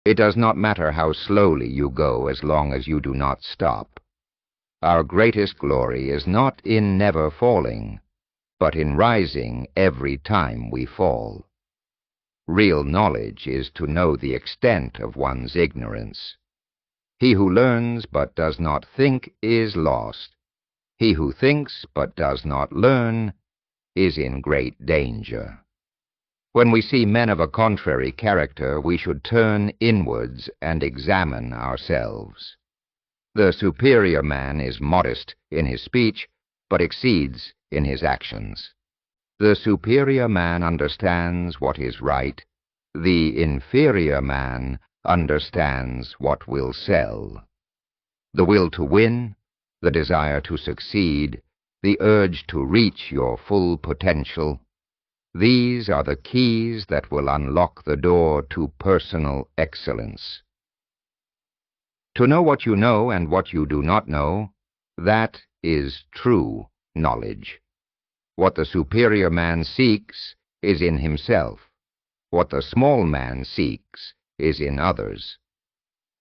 It does not matter how slowly you go as long as you do not stop. Our greatest glory is not in never falling, but in rising every time we fall. Real knowledge is to know the extent of one's ignorance. He who learns but does not think is lost. He who thinks but does not learn is in great danger. When we see men of a contrary character, we should turn inwards and examine ourselves. The superior man is modest in his speech, but exceeds in his actions. The superior man understands what is right. The inferior man understands what will sell. The will to win, the desire to succeed, the urge to reach your full potential, these are the keys that will unlock the door to personal excellence. To know what you know and what you do not know, that is true knowledge. What the superior man seeks is in himself. What the small man seeks is in others.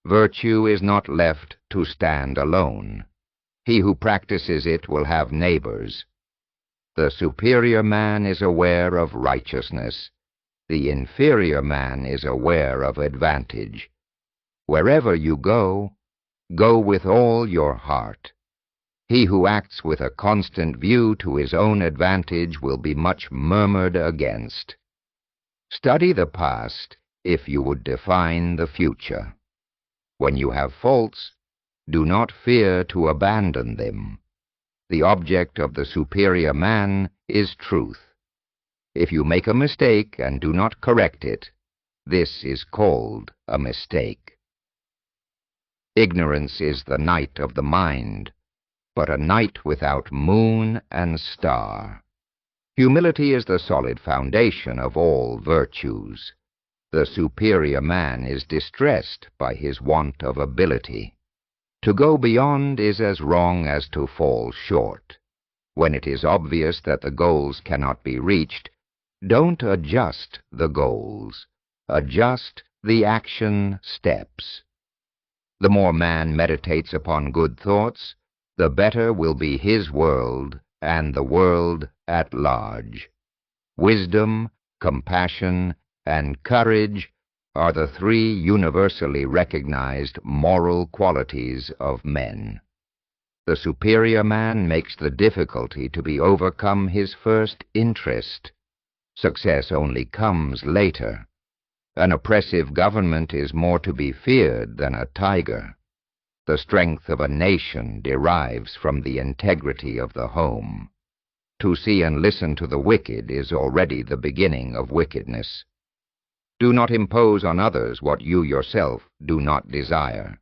Virtue is not left to stand alone. He who practices it will have neighbors. The superior man is aware of righteousness. The inferior man is aware of advantage. Wherever you go, go with all your heart. He who acts with a constant view to his own advantage will be much murmured against. Study the past if you would define the future. When you have faults, do not fear to abandon them. The object of the superior man is truth. If you make a mistake and do not correct it, this is called a mistake. Ignorance is the night of the mind, but a night without moon and star. Humility is the solid foundation of all virtues. The superior man is distressed by his want of ability. To go beyond is as wrong as to fall short. When it is obvious that the goals cannot be reached, don't adjust the goals. Adjust the action steps. The more man meditates upon good thoughts, the better will be his world and the world at large. Wisdom, compassion, and courage are the three universally recognized moral qualities of men. The superior man makes the difficulty to be overcome his first interest. Success only comes later. An oppressive government is more to be feared than a tiger. The strength of a nation derives from the integrity of the home. To see and listen to the wicked is already the beginning of wickedness. Do not impose on others what you yourself do not desire.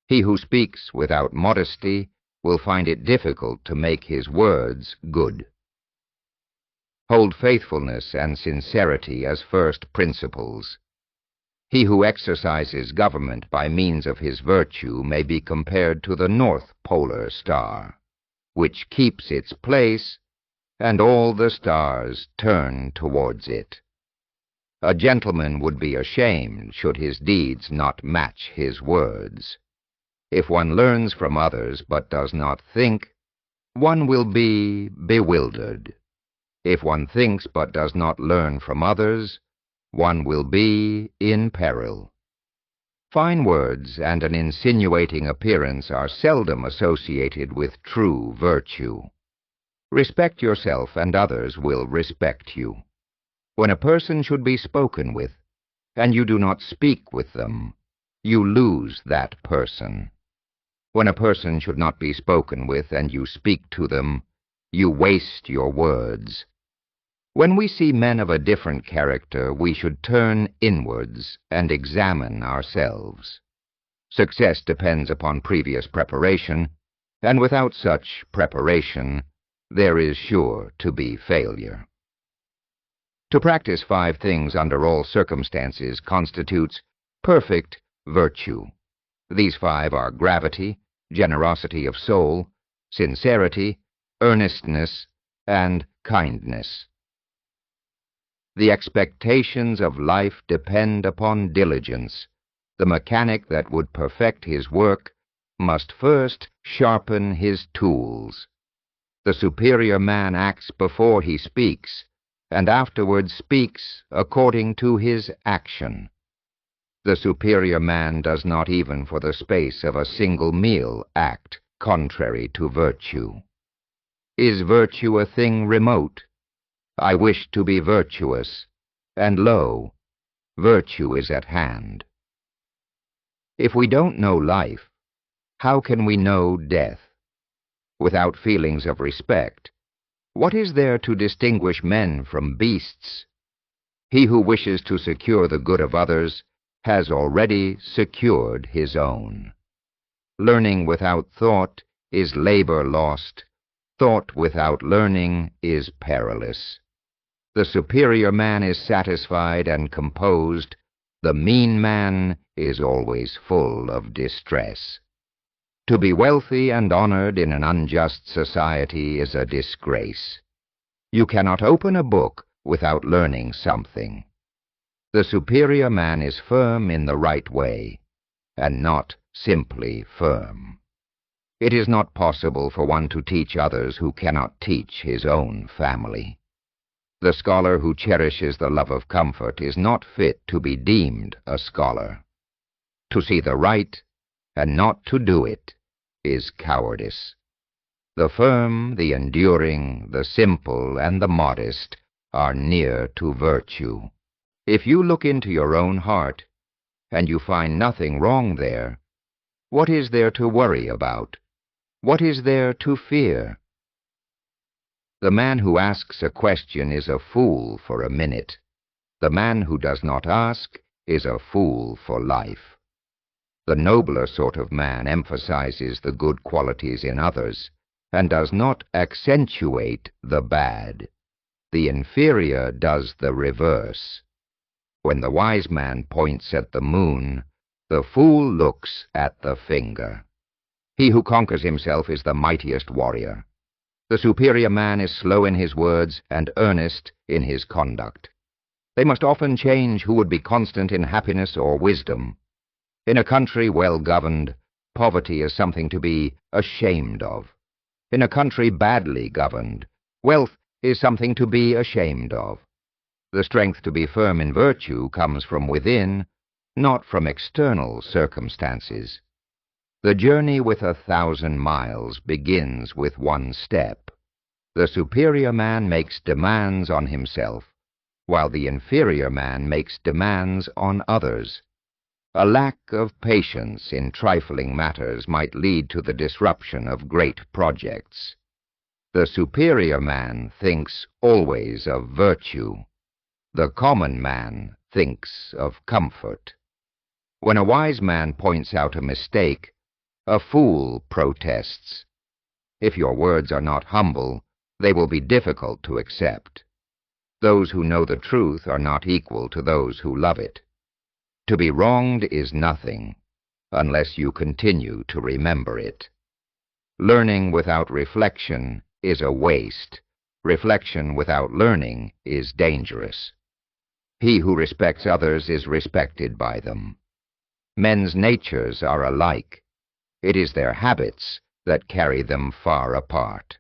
He who speaks without modesty will find it difficult to make his words good. Hold faithfulness and sincerity as first principles. He who exercises government by means of his virtue may be compared to the North Polar Star, which keeps its place, and all the stars turn towards it. A gentleman would be ashamed should his deeds not match his words. If one learns from others but does not think, one will be bewildered. If one thinks but does not learn from others, one will be in peril. Fine words and an insinuating appearance are seldom associated with true virtue. Respect yourself and others will respect you. When a person should be spoken with, and you do not speak with them, you lose that person. When a person should not be spoken with, and you speak to them, you waste your words. When we see men of a different character, we should turn inwards and examine ourselves. Success depends upon previous preparation, and without such preparation, there is sure to be failure. To practice 5 things under all circumstances constitutes perfect virtue. These 5 are gravity, generosity of soul, sincerity, earnestness, and kindness. The expectations of life depend upon diligence, The mechanic that would perfect his work must first sharpen his tools. The superior man acts before he speaks, and afterwards speaks according to his action. The superior man does not even for the space of a single meal act contrary to virtue. Is virtue a thing remote? I wish to be virtuous, and lo, virtue is at hand. If we don't know life, how can we know death? Without feelings of respect, what is there to distinguish men from beasts? He who wishes to secure the good of others has already secured his own. Learning without thought is labor lost. Thought without learning is perilous. The superior man is satisfied and composed. The mean man is always full of distress. To be wealthy and honored in an unjust society is a disgrace. You cannot open a book without learning something. The superior man is firm in the right way, and not simply firm. It is not possible for one to teach others who cannot teach his own family. The scholar who cherishes the love of comfort is not fit to be deemed a scholar. To see the right and not to do it is cowardice. The firm, the enduring, the simple, and the modest are near to virtue. If you look into your own heart, and you find nothing wrong there, what is there to worry about? What is there to fear? The man who asks a question is a fool for a minute. The man who does not ask is a fool for life. The nobler sort of man emphasizes the good qualities in others, and does not accentuate the bad. The inferior does the reverse. When the wise man points at the moon, the fool looks at the finger. He who conquers himself is the mightiest warrior. The superior man is slow in his words and earnest in his conduct. They must often change who would be constant in happiness or wisdom. In a country well governed, poverty is something to be ashamed of. In a country badly governed, wealth is something to be ashamed of. The strength to be firm in virtue comes from within, not from external circumstances. The journey with 1,000 miles begins with one step. The superior man makes demands on himself, while the inferior man makes demands on others. A lack of patience in trifling matters might lead to the disruption of great projects. The superior man thinks always of virtue. The common man thinks of comfort. When a wise man points out a mistake, a fool protests. If your words are not humble, they will be difficult to accept. Those who know the truth are not equal to those who love it. To be wronged is nothing, unless you continue to remember it. Learning without reflection is a waste. Reflection without learning is dangerous. He who respects others is respected by them. Men's natures are alike. It is their habits that carry them far apart.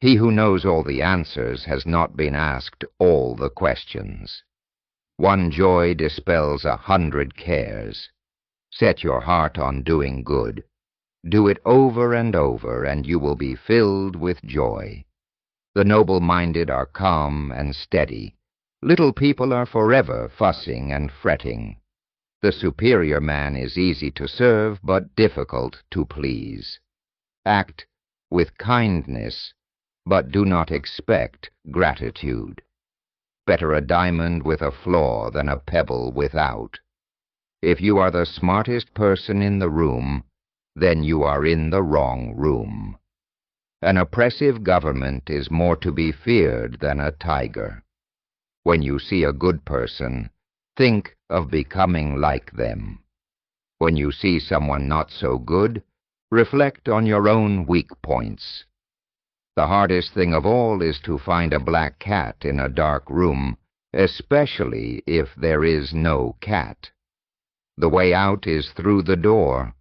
He who knows all the answers has not been asked all the questions. One joy dispels 100 cares. Set your heart on doing good. Do it over and over, and you will be filled with joy. The noble-minded are calm and steady. Little people are forever fussing and fretting. The superior man is easy to serve, but difficult to please. Act with kindness, but do not expect gratitude. Better a diamond with a flaw than a pebble without. If you are the smartest person in the room, then you are in the wrong room. An oppressive government is more to be feared than a tiger. When you see a good person, think of becoming like them. When you see someone not so good, reflect on your own weak points. The hardest thing of all is to find a black cat in a dark room, especially if there is no cat. The way out is through the door.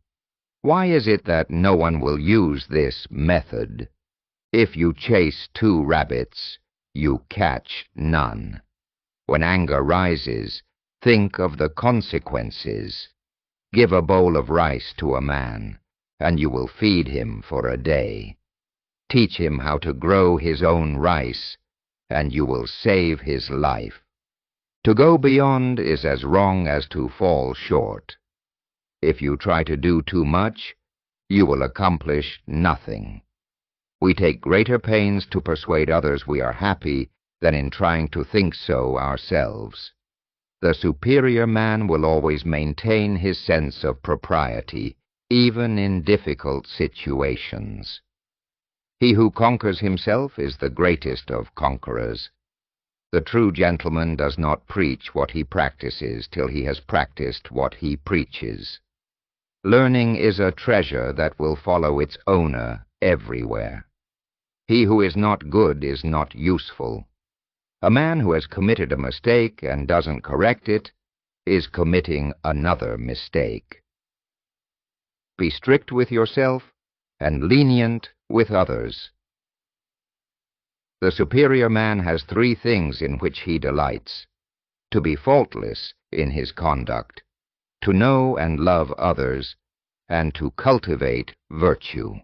Why is it that no one will use this method? If you chase 2 rabbits, you catch none. When anger rises, think of the consequences. Give a bowl of rice to a man, and you will feed him for a day. Teach him how to grow his own rice, and you will save his life. To go beyond is as wrong as to fall short. If you try to do too much, you will accomplish nothing. We take greater pains to persuade others we are happy than in trying to think so ourselves. The superior man will always maintain his sense of propriety, even in difficult situations. He who conquers himself is the greatest of conquerors. The true gentleman does not preach what he practices till he has practiced what he preaches. Learning is a treasure that will follow its owner everywhere. He who is not good is not useful. A man who has committed a mistake and doesn't correct it is committing another mistake. Be strict with yourself and lenient with others. The superior man has 3 things in which he delights: to be faultless in his conduct, to know and love others, and to cultivate virtue.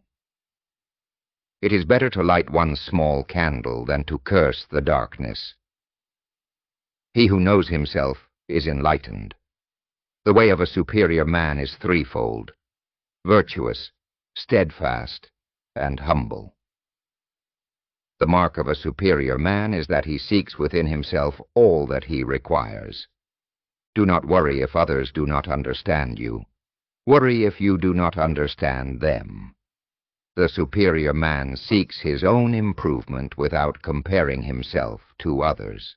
It is better to light one small candle than to curse the darkness. He who knows himself is enlightened. The way of a superior man is 3-fold: virtuous, steadfast, and humble. The mark of a superior man is that he seeks within himself all that he requires. Do not worry if others do not understand you. Worry if you do not understand them. The superior man seeks his own improvement without comparing himself to others.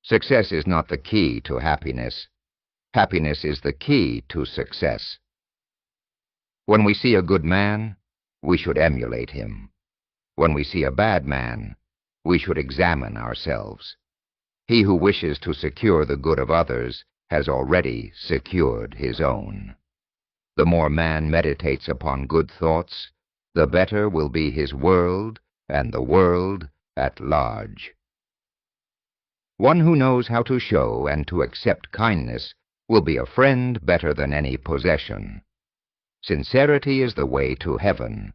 Success is not the key to happiness. Happiness is the key to success. When we see a good man, we should emulate him. When we see a bad man, we should examine ourselves. He who wishes to secure the good of others has already secured his own. The more man meditates upon good thoughts, the better will be his world and the world at large. One who knows how to show and to accept kindness will be a friend better than any possession. Sincerity is the way to heaven.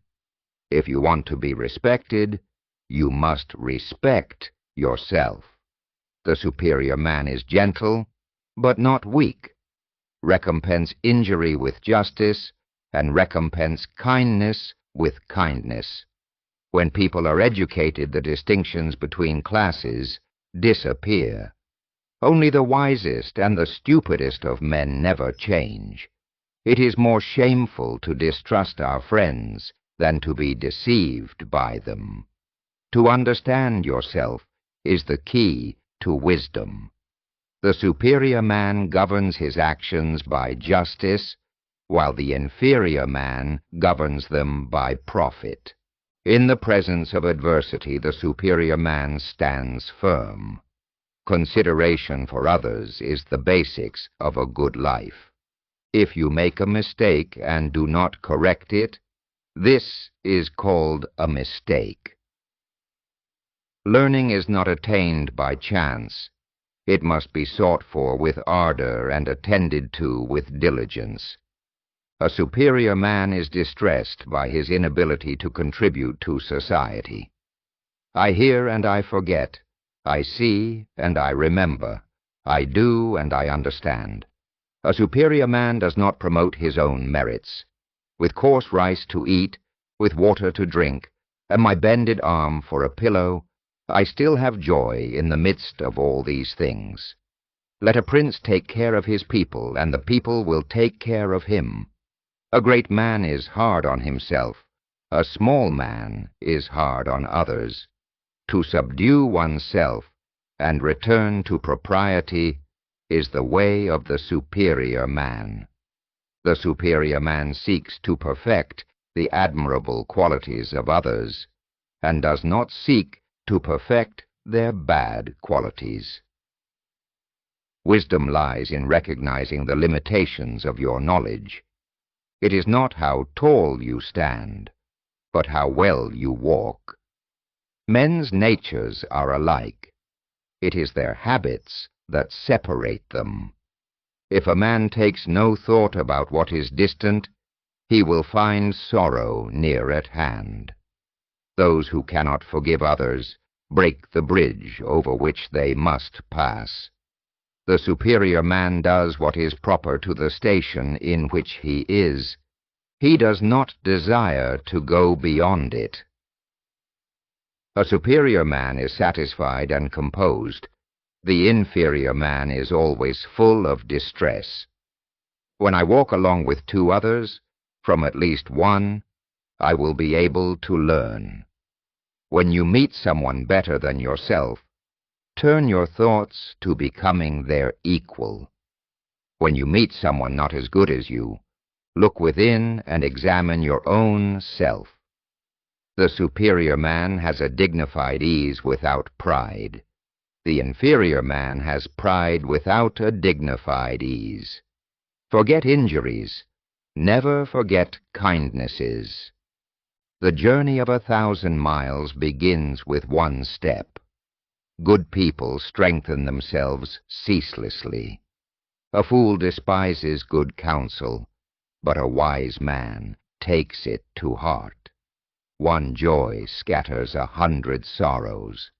If you want to be respected, you must respect yourself. The superior man is gentle, but not weak. Recompense injury with justice, and recompense kindness with kindness. When people are educated, the distinctions between classes disappear. Only the wisest and the stupidest of men never change. It is more shameful to distrust our friends than to be deceived by them. To understand yourself is the key to wisdom. The superior man governs his actions by justice, while the inferior man governs them by profit. In the presence of adversity, the superior man stands firm. Consideration for others is the basics of a good life. If you make a mistake and do not correct it, this is called a mistake. Learning is not attained by chance. It must be sought for with ardor and attended to with diligence. A superior man is distressed by his inability to contribute to society. I hear and I forget. I see and I remember. I do and I understand. A superior man does not promote his own merits. With coarse rice to eat, with water to drink, and my bended arm for a pillow, I still have joy in the midst of all these things. Let a prince take care of his people, and the people will take care of him. A great man is hard on himself. A small man is hard on others. To subdue oneself and return to propriety is the way of the superior man. The superior man seeks to perfect the admirable qualities of others, and does not seek to perfect their bad qualities. Wisdom lies in recognizing the limitations of your knowledge. It is not how tall you stand, but how well you walk. Men's natures are alike. It is their habits that separate them. If a man takes no thought about what is distant, he will find sorrow near at hand. Those who cannot forgive others break the bridge over which they must pass. The superior man does what is proper to the station in which he is. He does not desire to go beyond it. A superior man is satisfied and composed. The inferior man is always full of distress. When I walk along with two others, from at least one, I will be able to learn. When you meet someone better than yourself, turn your thoughts to becoming their equal. When you meet someone not as good as you, look within and examine your own self. The superior man has a dignified ease without pride. The inferior man has pride without a dignified ease. Forget injuries. Never forget kindnesses. The journey of 1,000 miles begins with one step. Good people strengthen themselves ceaselessly. A fool despises good counsel, but a wise man takes it to heart. One joy scatters 100 sorrows.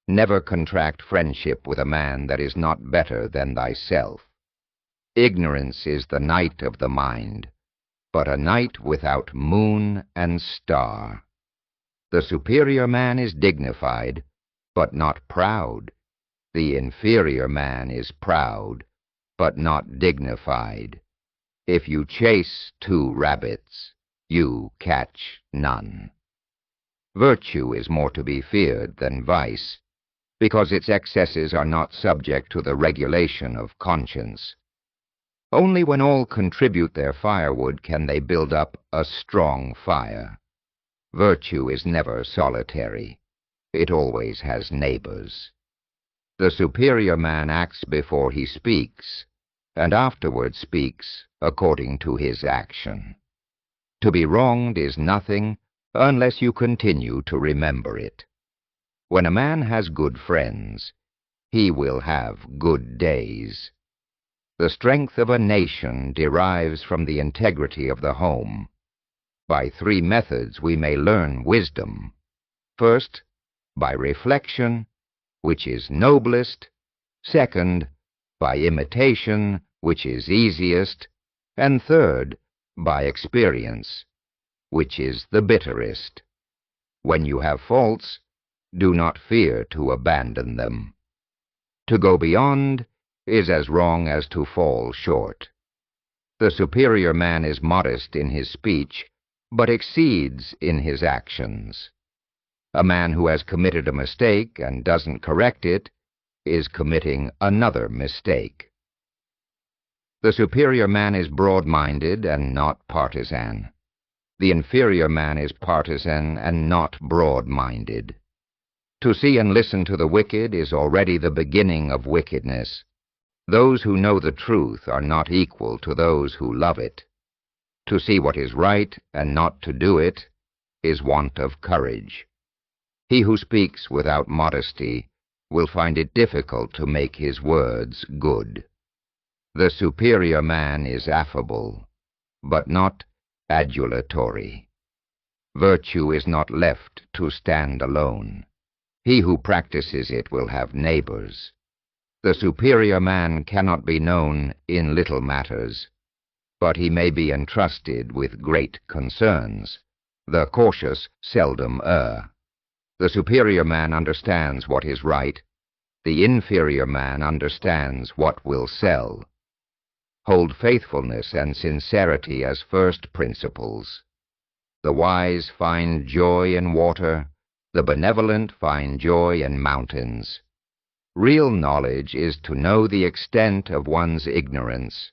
Never contract friendship with a man that is not better than thyself. Ignorance is the night of the mind, but a night without moon and star. The superior man is dignified, but not proud. The inferior man is proud, but not dignified. If you chase 2 rabbits, you catch none. Virtue is more to be feared than vice, because its excesses are not subject to the regulation of conscience. Only when all contribute their firewood can they build up a strong fire. Virtue is never solitary. It always has neighbors. The superior man acts before he speaks, and afterward speaks according to his action. To be wronged is nothing unless you continue to remember it. When a man has good friends, he will have good days. The strength of a nation derives from the integrity of the home. By 3 methods we may learn wisdom. First, by reflection, which is noblest. Second, by imitation, which is easiest. And third, by experience, which is the bitterest. When you have faults, do not fear to abandon them. To go beyond is as wrong as to fall short. The superior man is modest in his speech, but exceeds in his actions. A man who has committed a mistake and doesn't correct it is committing another mistake. The superior man is broad-minded and not partisan. The inferior man is partisan and not broad-minded. To see and listen to the wicked is already the beginning of wickedness. Those who know the truth are not equal to those who love it. To see what is right and not to do it is want of courage. He who speaks without modesty will find it difficult to make his words good. The superior man is affable, but not adulatory. Virtue is not left to stand alone. He who practices it will have neighbors. The superior man cannot be known in little matters, but he may be entrusted with great concerns. The cautious seldom err. The superior man understands what is right. The inferior man understands what will sell. Hold faithfulness and sincerity as first principles. The wise find joy in water. The benevolent find joy in mountains. Real knowledge is to know the extent of one's ignorance.